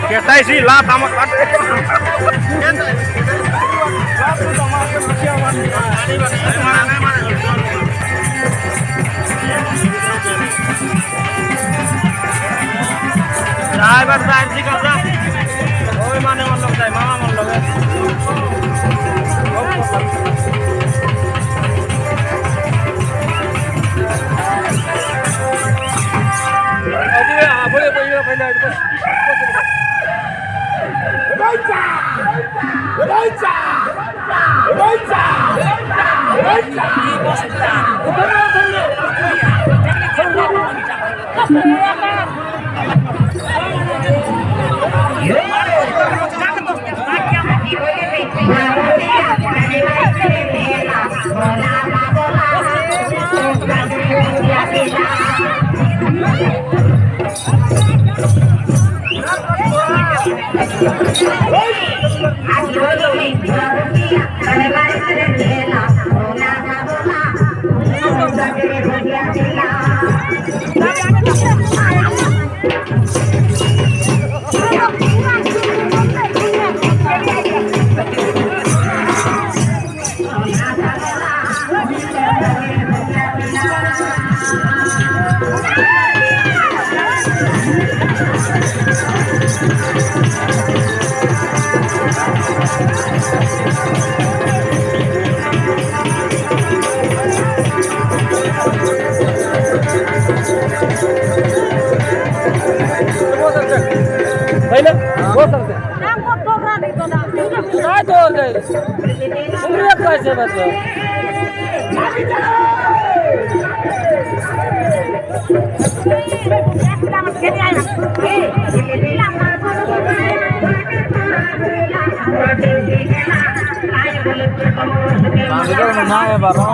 Kita sih lah tamat kan. Driver sih kerja. Oh mana mau saya mama mau boleh pindah. Baca! Baca! Baca! Baca! हो सकते हैं काय तो गए उम्र कैसे मतलब ना है बारो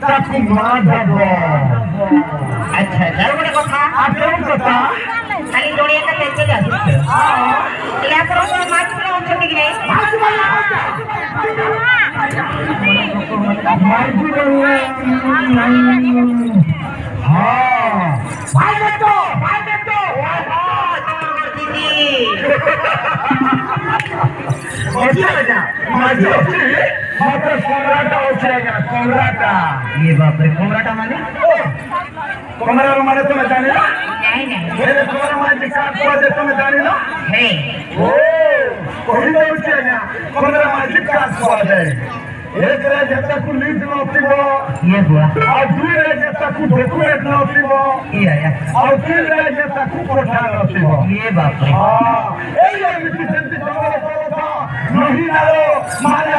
ତାକୁ ମା ଦେବ। ଆଚ୍ଛା ଯାଉ ଗୋଟେ କଥା ଆଉ କେଉଁ କଥା? ଖାଲି ଜଣିଆଟା ଲେଖି ଆସୁଛି ହେଲେ ଆପଣଙ୍କର ମାଛ ପିଲା ଅଛନ୍ତି କି ନାହିଁ? ये बाप रे कोमराटा माने कमरा माने तुम जाने ना नहीं नहीं मेरे कमरा माने का कोई तुम जाने ना है ओ कोई नहीं उठेगा कमरा माने का स्वाद है एक रे जब तक लीड न होतीबो ये हुआ और दुई रे जब तक डेकोरेट न होतीबो ये आया और तीन रे जब तक कोठा न होतीबो ये बाप रे हां ए ये मिठी सेंटी जंगल तो नहीं ना लो माने